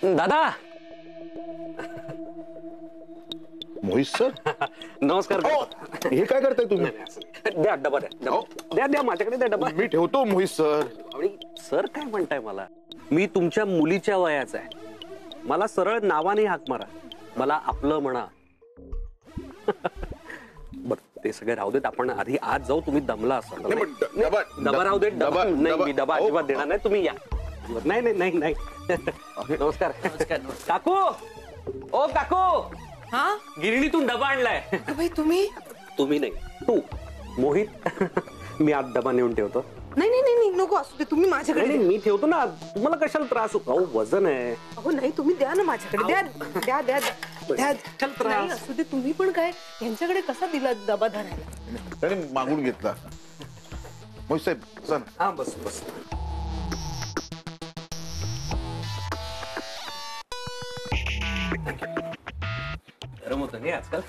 दादा. मोहित सर नमस्कार. हे काय करताय तुम्ही? द्या डबा द्या. द्या माझ्याकडे द्या डबा. मी ठेवतो मोहित सर. आणि सर काय म्हणताय मला? मी तुमच्या मुलीच्या वयाचा आहे. मला सरळ नावाने हाक मारा. मला आपलं म्हणा. बर ते सगळे राहू देत. आपण आधी आज जाऊ. तुम्ही दमला असाल. डबा राहू देत. डबा नाही. मी डबा अजिबात देणार नाही. तुम्ही या. नाही नाही नाही नाही. नमस्कार. काकू. ओ काकू. हा गिरणीतून डबा आणलाय. भाई तुम्ही नाही तू मोहित. मी आज डबा नेऊन ठेवतो. नाही नाही नाही नको असू दे. तुम्ही माझ्याकडे नाही मी ठेवतो ना. तुम्हाला कशाला त्रास होतो? अहो वजन आहे. अहो नाही तुम्ही द्या ना माझ्याकडे. द्या द्या द्या द्या. नाही असू दे. तुम्ही पण काय यांच्याकडे कसा दिला डबा धरायला? त्याने मागून घेतला. मोहित साहेब चल. हा बस बस. गरम होतं नाही आजकाल.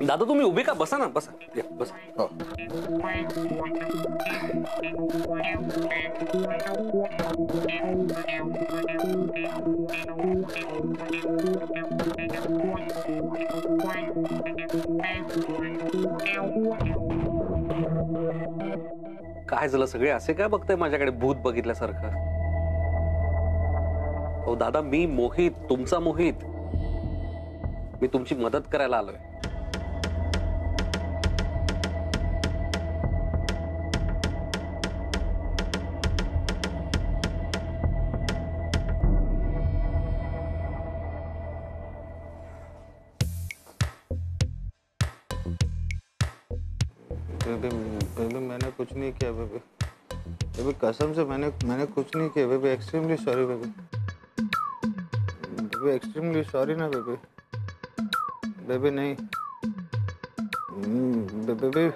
दादा तुम्ही उभे का? बसा ना. बसा बसा. काय झालं? सगळे असे काय बघताय माझ्याकडे भूत बघितल्यासारखं? हो दादा मी मोहित. तुमचा मोहित. मी तुमची मदत करायला आलोय. बेबी मैंने कुछ नहीं किया बेबी. बेबी कसम से मैंने कुछ नहीं किया baby. Extremely sorry baby. Baby extremely sorry ना बेबी. बेबी नहीं बेबी.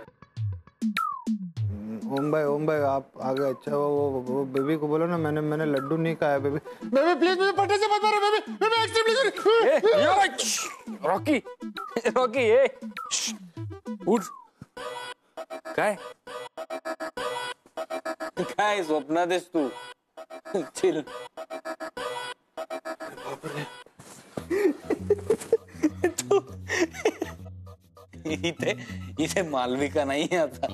ओम भाई आप आगे. अच्छा वो बेबी को बोलो ना मैंने लड्डू नहीं खाया बेबी. बेबी प्लीज मुझे पट्टे से मत मारो baby. Baby extremely sorry. Rocky ये उठ. काय काय स्वप्नात आहेस तू? चिल. इथे मालविका नहीं है आता.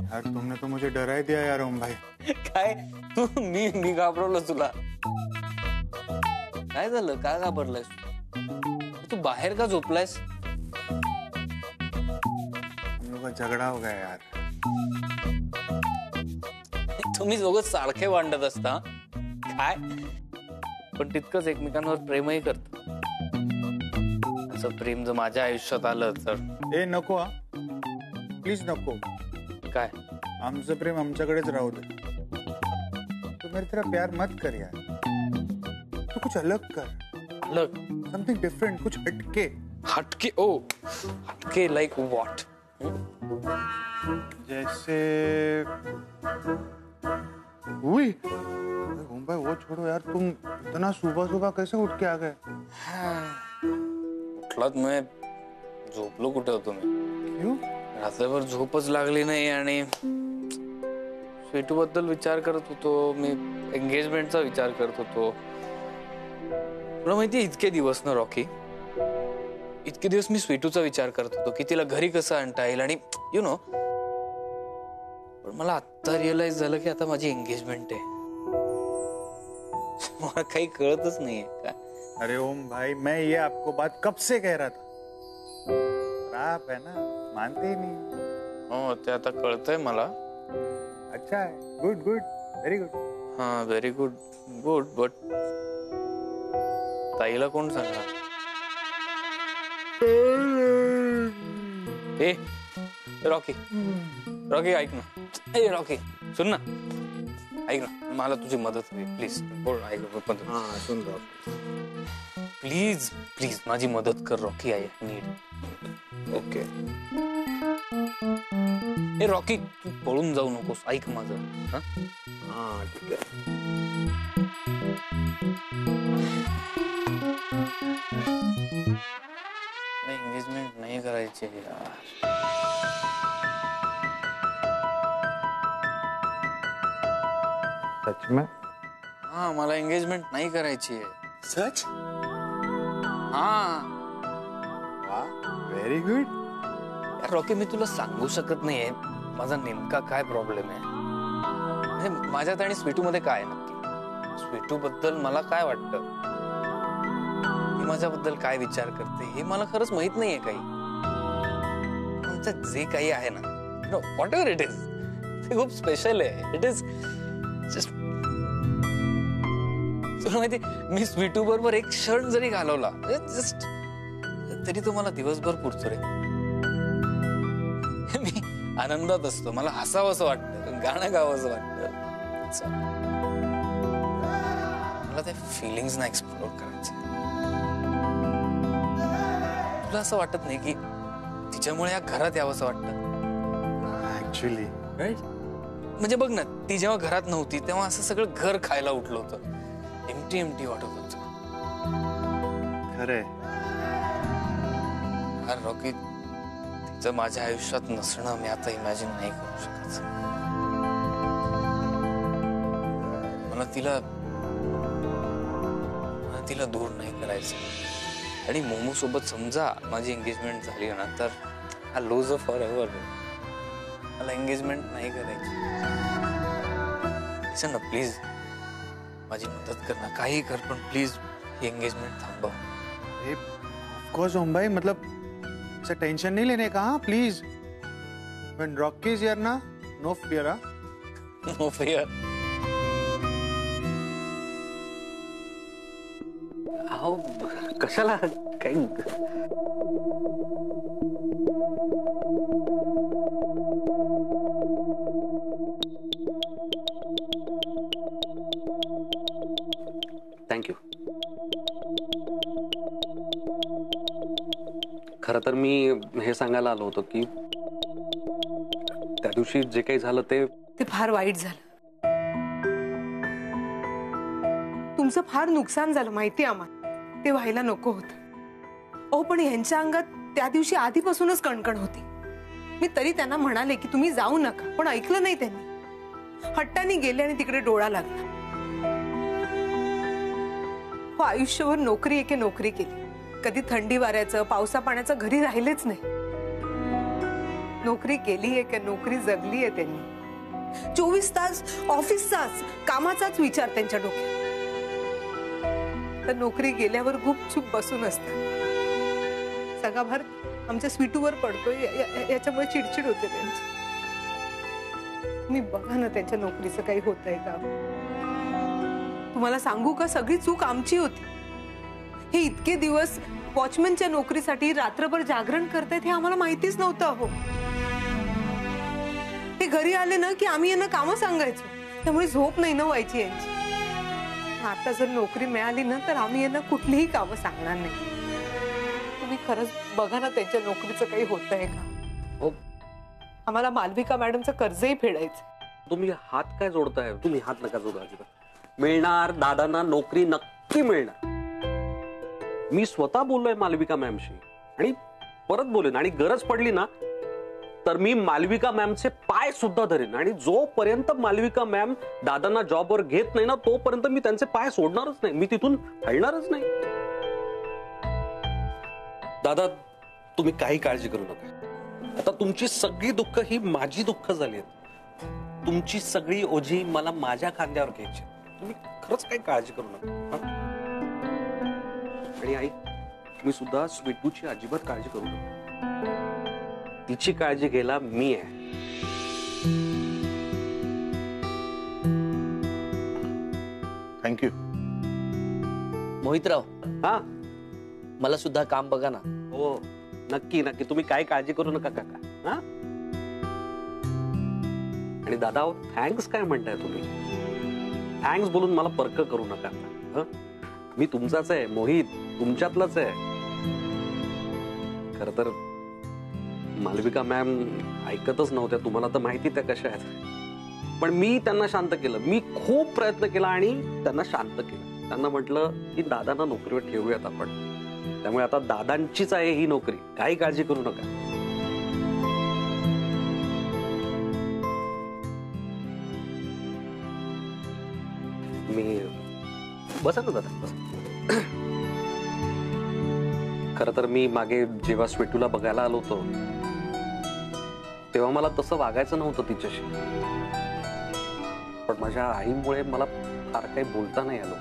यार तुमने तो मुझे डरा ही दिया यार ओम भाई. काय तू मी घाबरवलं तुला? काय झालं? का घाबरलायस? तू बाहेर का झोपलायस? झगडा हो गया यार. तुम्ही दोघं सारखे भांडत असता काय? पण तितकंच एकमेकांवर प्रेमही करत. असं प्रेम जर माझ्या आयुष्यात आलं तर. ए नको हा प्लीज नको. काय? आमचं प्रेम आमच्याकडेच राहू दे. तू मेरी तरह प्यार मत कर यार. तू कुछ अलग कर. अलग? Something different. कुछ हटके. हटके? ओ हटके लाइक व्हाट? जैसे उई ओम भाई वो छोड़ो यार. तुम इतना सुबह सुबह कैसे उठ के आ गए? उठलात मैं झोपलो कुठे होतो मी? क्यों? रात्रभर झोपच लागली नाही आणि स्वीटू बद्दल विचार करत होतो मी. एंगेजमेंटचा विचार करत होतो. तुला माहिती इतके दिवस ना रॉकी, इतके दिवस मी स्वीटूचा विचार करत होतो की तिला घरी कसं आणता येईल आणि यु नो. पण मला आता रिअलाइज झालं की आता माझी एंगेजमेंट आहे. मला काही कळतच नाहीये का. अरे ओम भाई मैं ये आपको बात कब से कह रहा था. आप है ना मानते ही नहीं. हो ते आता कळतंय मला. अच्छा है. Good good very good. हा व्हेरी गुड गुड. बट ताईला कोण सांगणार? ए रॉकी रॉकी ऐक ना. ए रॉकी सुन ना. ऐक ना मला तुझी मदत हवी प्लीज. बोल. ऐक सुन प्लीज प्लीज माझी मदत कर रॉकी. I need. ओके. ए रॉकी तू पळून जाऊ नकोस. ऐक माझं. हा ठीक आहे. एंगेजमेंट नाही करायची यार. सच में? हा मला एंगेजमेंट नाही करायची आहे. सच? हा व्हेरी गुड. रॉकी मी तुला सांगू शकत नाहीये माझा नेमका काय प्रॉब्लेम आहे. म्हणजे माझ्यात आणि स्वीटू मध्ये काय आहे नक्की. स्वीटू बद्दल मला काय वाटतं, ती माझ्याबद्दल काय विचार करते हे मला खरंच माहित नाहीये काही. आमचं जे काही आहे ना, know what ever it is, ते खूप स्पेशल आहे. इट इज जस्ट, तुला माहिती मी स्वीटू बरोबर एक क्षण जरी घालवला जस्ट तरी तो मला दिवसभर पुरतो रे. मी आनंदात असतो, मला हसावंसं वाटतं, गाणं गावंसं वाटतं. मला ते फिलिंग्स ना एक्सप्लोर करायचं. तुला असं वाटत नाही की तिच्यामुळे या घरात यावंसं वाटतं? Actually right. म्हणजे बघ ना, ती जेव्हा घरात नव्हती तेव्हा असं सगळं घर खायला उठलं होतं. एम्प्टी एम्प्टी वाटत होतं. खरंय. यार रॉकी, तिचं माझ्या आयुष्यात नसणं मी आता इमॅजिन नाही करू शकत. मला तिला दूर नाही करायचं. आणि मोमो सोबत समजा माझी एंगेजमेंट झाली ना तर हा लूज फॉर एव्हर. मला एंगेजमेंट नाही करायची. ना प्लीज माझी मदत कर ना, काही कर पण प्लीज ही एंगेजमेंट थांबव. ऑफ कोर्स ओम भाई, मतलब ऐसा टेंशन नहीं लेने का. हाँ please. When Rocky is here ना, नो फियर. No fear. अहो कशाला काही. थँक्यू. खरं तर मी हे सांगायला आलो होतो की त्या दिवशी जे काही झालं ते फार वाईट झालं. तुमचं फार नुकसान झालं माहिती आम्हाला. ते व्हायला नको होतं. अहो पण यांच्या अंगात त्या दिवशी आधीपासूनच कणकण होती. मी तरी त्यांना म्हणाले की तुम्ही जाऊ नका, पण ऐकलं नाही त्यांनी. हट्टाने गेले आणि तिकडे डोळा लागला. हो आयुष्यभर नोकरी एके नोकरी केली. कधी थंडी वाऱ्याचं पावसा पाण्याचं घरी राहिलेच नाही. नोकरी केली आहे का नोकरी जगली आहे त्यांनी. 24 तास ऑफिसचाच कामाचाच विचार त्यांच्या डोक्यात. तर नोकरी गेल्यावर गुपचूप बसून असतात. सगळा भार आमच्या स्वीटूवर पडतोय. याच्यामुळे चिडचिड होते त्यांची. मी बघा ना त्यांच्या नोकरीचं काही होतंय का. तुम्हाला सांगू का, सगळी चूक आमची होती. हे इतके दिवस वॉचमॅनच्या नोकरीसाठी रात्रभर जागरण करतायत हे आम्हाला माहितीच नव्हतं. हो ते घरी आले ना की आम्ही यांना कामं सांगायचो, त्यामुळे झोप नाही ना व्हायची यांची. आता जर नोकरी मिळाली ना तर आम्ही यांना कुठलीही कामं सांगणार नाही. तुम्ही खरंच बघा ना त्यांच्या नोकरीचं काही होतंय का. हो. आम्हाला मालविका मॅडमचं कर्जही फेडायचं. तुम्ही हात काय जोडताय. तुम्ही हात नका जोडू अजिबात. मिळणार, दादांना नोकरी नक्की मिळणार. मी स्वतः बोललोय मालविका मॅमशी आणि परत बोलेन. आणि गरज पडली ना तर मी मालविका मॅमचे पाय सुद्धा धरेन. आणि जोपर्यंत मालविका मॅम दादांना जॉबवर घेत नाही ना तोपर्यंत मी त्यांचे पाय सोडणारच नाही. मी तिथून हलणारच नाही. दादा तुम्ही काही काळजी करू नका. आता तुमची सगळी दुःख ही माझी दुःख झाली आहेत. तुमची सगळी ओझी मला माझ्या खांद्यावर घ्यायची. तुम्ही खरंच काही काळजी करू नका. आणि आई मी सुद्धा स्वीटूची अजिबात काळजी करू नका. तिची काळजी घ्यायला मी आहे. थँक्यू. मोहितराव, हा मला सुद्धा काम बघा ना. हो नक्की नक्की. तुम्ही काय काळजी करू नका काका. हा आणि दादा थँक्स काय म्हणताय तुम्ही. थँक्स बोलून मला पर्क करू नका. मी तुमचाच आहे. मोहित तुमच्यातलाच आहे. खर तर मालविका मॅम ऐकतच नव्हत्या. तुम्हाला तर माहिती त्या कशा आहेत. पण मी त्यांना शांत केलं. मी खूप प्रयत्न केला आणि त्यांना शांत केलं. त्यांना म्हटलं की दादांना नोकरीवर ठेवूयात आपण. त्यामुळे आता दादांचीच आहे ही नोकरी, काही काळजी करू नका. मी बसा ना दादा, बसा. खर तर मी मागे जेव्हा स्वीटूला बघायला आलो होतो तेव्हा मला तसं वागायचं नव्हतं तिच्याशी, पण माझ्या आईमुळे मला फार काही बोलता नाही आलं.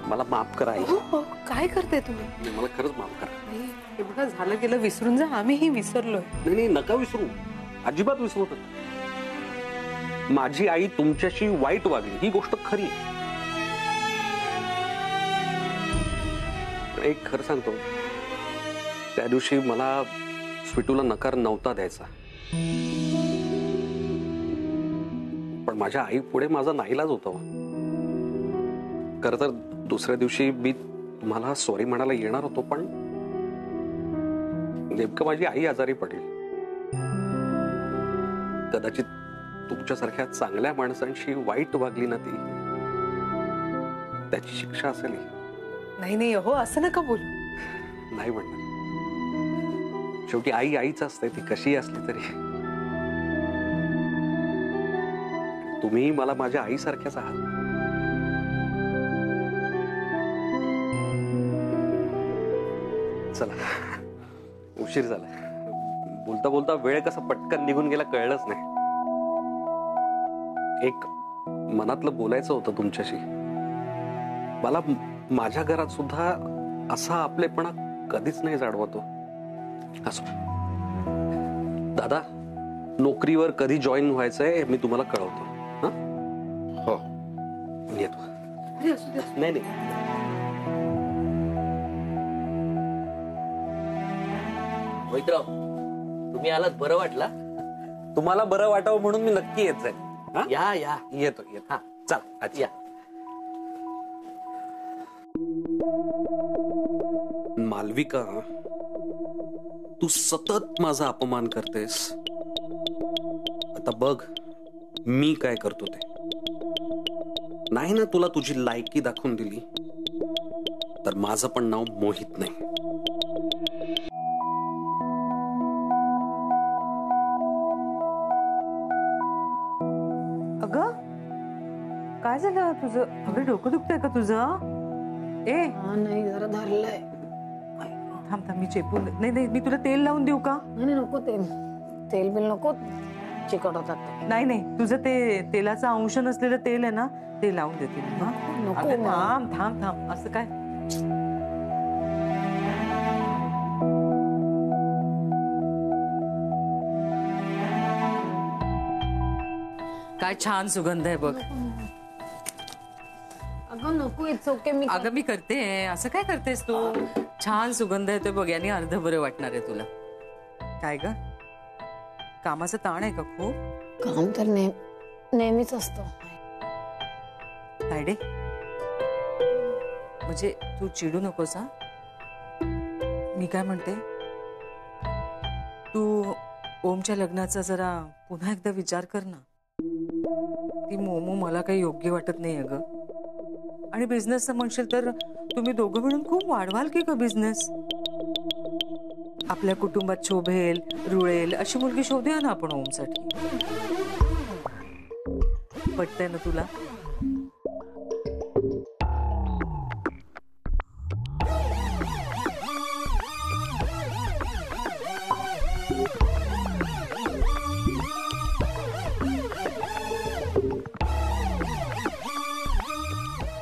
मला माफ करा आई. हो, काय करताय तुम्ही? मला खरंच माफ करा. हे बघा, झालं गेलं विसरून जा, आम्हीही विसरलोय. नाही, नका विसरू, अजिबात विसरू नका. माझी आई तुमच्याशी वाईट वागली ही गोष्ट खरी आहे. एक खरं सांगतो, त्या दिवशी मला स्वीटूला नकार नव्हता द्यायचा, पण माझ्या आई पुढे माझा नाईलाज होता. खरं तर दुसऱ्या दिवशी मी तुम्हाला सॉरी म्हणायला येणार होतो, पण नेमकं माझी आई आजारी पडेल. कदाचित तुमच्यासारख्या चांगल्या माणसांशी वाईट वागली ना ती, त्याची शिक्षा असेल. नाही हो, असं नका बोलू. नाही म्हणणार, शेवटी आई आईच असते, ती कशी असली तरी. तुम्ही मला माझ्या आईसारख्याच आहात. चला, उशीर झाला. बोलता बोलता वेळ कसा पटकन निघून गेला कळलंच नाही. एक मनातलं बोलायचं होतं तुमच्याशी. मला माझ्या घरात सुद्धा असा आपलेपणा कधीच नाही जाणवतो. असो दादा, नोकरीवर कधी जॉईन व्हायचंय मी तुम्हाला कळवतो. हो, येतो. नाही मोहितराव, तुम्ही आलात, बरं वाटला? तुम्हाला बरं वाटावं म्हणून मी नक्की येत आहे. या या, येतो. हा, चल अच्छा. या. मालविका, तू सतत माझा अपमान करतेस. आता बघ मी काय करतो ते. नाही ना तुला तुझी लायकी दाखवून दिली तर माझं पण नाव मोहित नाही. अगं, काय झालं तुझं? अगं, डोकं दुखतंय का तुझं? नाही, जरा धरलंय. थांब, मी चेपून. नाही, मी तुला तेल लावून देऊ का? नाही नको, तेल बिल नको, चिकट होतात ते. नाही, तुझं ते तेलाचा अंश नसलेलं तेल आहे ना, ते लावून देते मी. नको. अगं, थांब, असं काय? काय छान सुगंध आहे बघ. अगं नको, इट्स ओके. अगं, मी करते. असं काय करतेस तू? छान सुगंध येतोय बघ, याने अर्ध बरं वाटणार आहे तुला. काय ग, कामाचं ताण आहे का खूप? काम तर नेहमीच असतं. तायडे, म्हणजे तू चिडू नकोस. हा, मी काय म्हणते, तू ओमच्या लग्नाचा जरा पुन्हा एकदा विचार कर ना. ती मोमो मला काही योग्य वाटत नाही ग. आणि बिझनेसचं म्हणशील तर तुम्ही दोघं मिळून खूप वाढवाल की ग बिझनेस. आपल्या कुटुंबात शोभेल, रुळेल अशी मुलगी शोधूया ना आपण ओमसाठी. पटतंय ना तुला?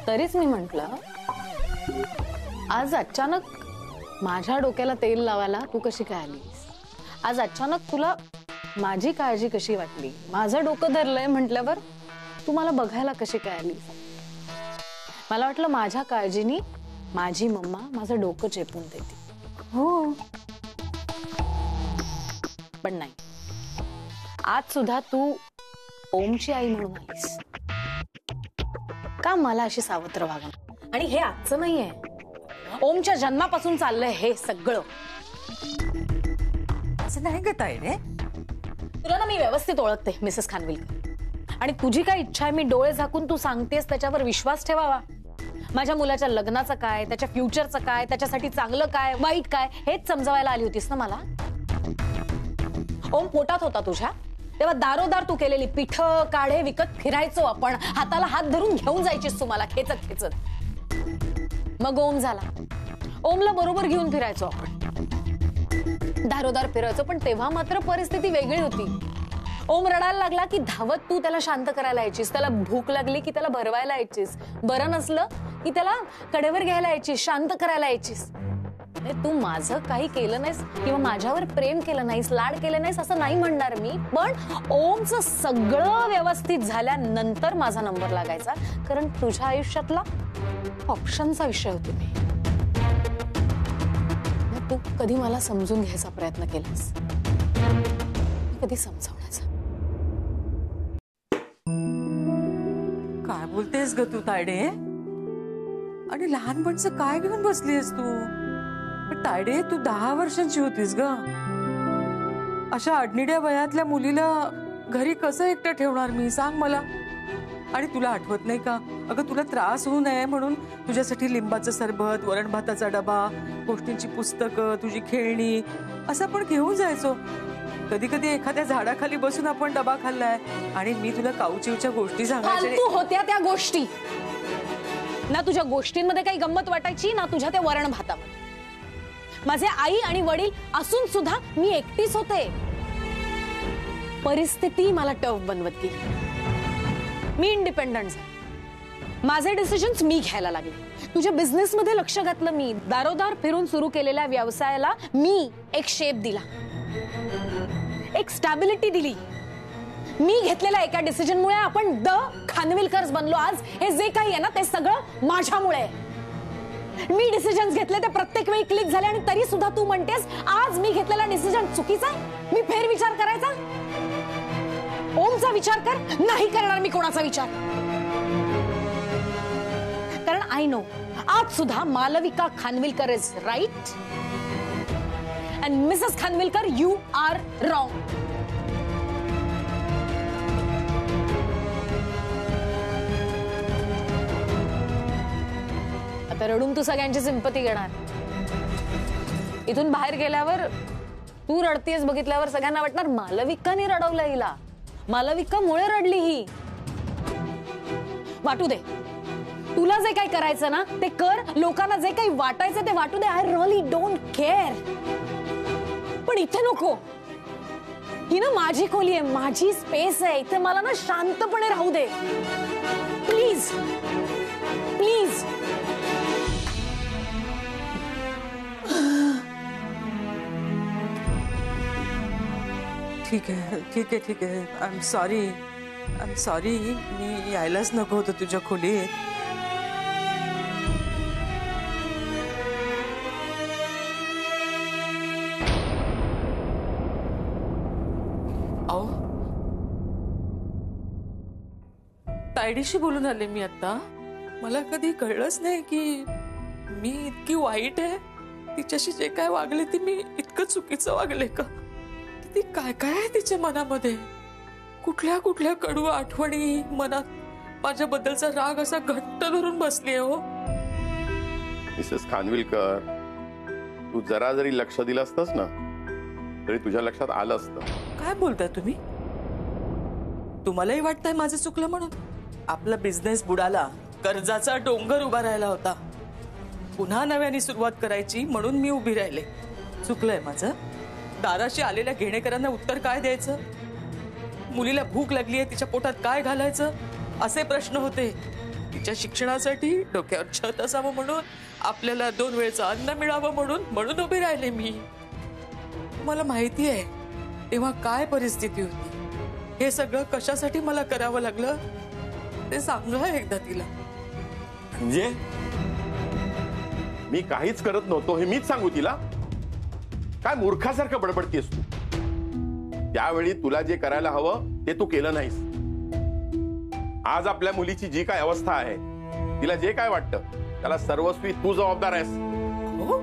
तरीच मी म्हंटल, आज अचानक माझ्या डोक्याला तेल लावायला तू कशी काय आलीस? आज अचानक तुला माझी काळजी कशी वाटली? माझं डोकं धरलंय म्हटल्यावर तू मला बघायला कशी काय आलीस? मला वाटलं माझ्या काळजीनी माझी मम्मा माझं डोकं चेपून देते. हो, पण नाही, आज सुद्धा तू ओमची आई म्हणून आलीस का? मला अशी सावत्र वागणं. आणि हे आजचं नाहीये, ओमच्या जन्मापासून चाललंय हे सगळं. असं नाही ग तायडे. तुला ना मी व्यवस्थित ओळखते मिसेस खानविलकर, आणि तुझी काय इच्छा आहे मी डोळे झाकून तू सांगतेस त्याच्यावर विश्वास ठेवावा. माझ्या मुलाच्या लग्नाचं काय, त्याच्या फ्युचरचं काय, त्याच्यासाठी चांगलं काय वाईट काय हेच समजवायला आली होतीस ना मला. ओम पोटात होता तुझ्या तेव्हा दारोदार तू केलेली पिठ काढे विकत फिरायचो आपण, हाताला हात धरून घेऊन जायचीस तुम्हाला खेचत खेचत. मग ओम झाला, ओमला बरोबर घेऊन फिरायचो आपण, दारोदार फिरायचो. पण तेव्हा मात्र परिस्थिती वेगळी होती. ओम रडायला लागला की धावत तू त्याला शांत करायला यायचीस, त्याला भूक लागली की त्याला भरवायला यायचीस, बरं नसलं की त्याला कडेवर घ्यायला यायचीस, शांत करायला यायचीस. तू माझं काही केलं नाहीस किंवा माझ्यावर प्रेम केलं नाहीस, लाड केलं नाहीस असं नाही म्हणणार मी, पण ओमचं सगळं व्यवस्थित झाल्यानंतर माझा नंबर लागायचा, कारण तुझ्या आयुष्यातला ऑप्शनचा विषय होते मी. तू कधी मला समजून घ्यायचा प्रयत्न केलास, कधी समजावण्याचा. काय बोलतेस ग तू तायडे? आणि लहानपणचं काय घेऊन बसलीस तू? पण तायडे तू 10 वर्षांची होतीस ग. अशा अडनिड्या वयातल्या मुलीला घरी कसं एकटं ठेवणार मी, सांग मला. आणि तुला आठवत नाही का, अगं तुला त्रास होऊ नये म्हणून तुझ्यासाठी लिंबाचं सरबत, वरण भाताचा डबा, गोष्टींची पुस्तकं, तुझी खेळणी असं आपण घेऊन जायचो. कधी कधी एखाद्या झाडाखाली बसून आपण डबा खाल्लाय आणि मी तुला काऊचिवच्या गोष्टी सांगायच्या. फालतू होत्या त्या गोष्टी. ना तुझ्या गोष्टींमध्ये काही गंमत वाटायची ना तुझ्या त्या वरण भातामध्ये. माझे आई आणि वडील असून सुद्धा मी एकटीच होते. परिस्थिती मला टफ बनवत गेली. मी इंडिपेंडंट झाले, माझे डिसिजन्स मी घ्यायला लागले. तुझ्या बिझनेस मध्ये लक्ष घातलं मी, दारोदार फिरून सुरू केलेल्या व्यवसायाला मी एक शेप दिला, एक स्टॅबिलिटी दिली. मी घेतलेल्या एका डिसिजनमुळे आपण द खानविलकर्स बनलो आज. हे जे काही आहे ना ते सगळं माझ्यामुळे. मी डिसिजन्स घेतले ते प्रत्येक वेळी क्लिक झाले, आणि तरी सुद्धा तू म्हणतेस आज मी घेतलेला डिसिजन चुकीचा आहे, मी फेर विचार करायचा. ओमचा विचार कर, नाही करणार मी कोणाचा विचार. कारण आय नो आज सुद्धा Malvika Khanvilkar is right and Mrs. Khanvilkar, you are wrong. आता रडून तू सगळ्यांची सिंपती घेणार. इथून बाहेर गेल्यावर तू रडतीयस बघितल्यावर सगळ्यांना वाटणार मालविकाने रडवलं हिला, मालविकामुळे रडली ही. वाटू दे, तुला जे काही करायचं ना ते कर, लोकांना जे काही वाटायचं ते वाटू दे. I really don't care. पण इथे नको. ही ना माझी खोली आहे, माझी स्पेस आहे, इथे मला ना शांतपणे राहू दे प्लीज प्लीज. ठीक आहे ठीक आहे ठीक आहे. I am sorry. मी यायलाच नको होतं तुझ्या खोलीत. तायडीशी बोलून आले मी आता. मला कधी कळलंच नाही की मी इतकी वाईट आहे. तिच्याशी जे काय वागले ते मी इतकं चुकीचं वागले का? ती काय काय आहे तिच्या मनामध्ये, कुठल्या कुठल्या कडू आठवणी मनात माझ्याबद्दलचा राग असा घट्ट धरून बसली हो. मिसेस खानविलकर, तू जरा जरी लक्ष दिलं असतंस ना तरी तुझ्या लक्षात आलं असतं. काय बोलताय तुम्ही? तुम्हालाही वाटतंय माझं चुकलं म्हणून? आपला बिझनेस बुडाला, कर्जाचा डोंगर उभा राहिला होता, पुन्हा नव्याने सुरुवात करायची म्हणून मी उभी राहिले. चुकलंय माझं. दाराशी आलेल्या घेणेकरांना उत्तर काय द्यायचं? मुलीला भूक लागली आहे, तिच्या पोटात काय घालायचं असे प्रश्न होते. तिच्या शिक्षणासाठी डोक्यावर छत असावं म्हणून, आपल्याला 2 वेळचं अन्न मिळावं म्हणून उभी राहिले मी. मला माहिती आहे तेव्हा काय परिस्थिती होती. हे सगळं कशासाठी मला करावं लागलं ते सांगा एकदा तिला. म्हणजे मी काहीच करत नव्हतो हे मीच सांगू तिला? काय मूर्खासारखं बडबडतीयस तू? त्यावेळी तुला जे करायला हवं ते तू केलं नाहीस. आज आपल्या मुलीची जी काय अवस्था आहे, तिला जे काय वाटतं त्याला सर्वस्वी तू जबाबदार आहेस. हो?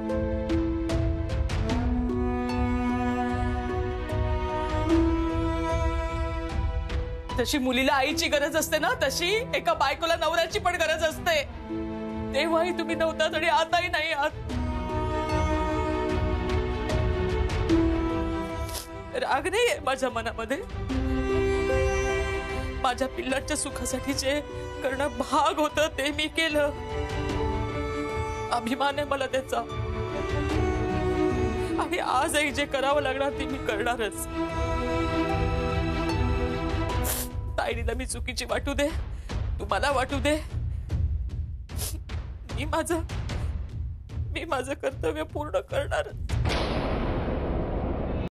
जशी मुलीला आईची गरज असते ना, तशी एका बायकोला नवऱ्याची पण गरज असते. तेव्हाही तुम्ही नव्हतात आणि आताही नाही आहात. राग नाहीये माझ्या मनामध्ये. माझ्या पिल्लाच्या सुखासाठी जे करणं भाग होतं ते मी केलं. अभिमान आहे मला त्याचा. आणि आजही जे करावं लागणार ते मी करणारच. ताईला मी चुकीची वाटू दे, तुम्हाला वाटू दे, मी माझं कर्तव्य पूर्ण करणारच.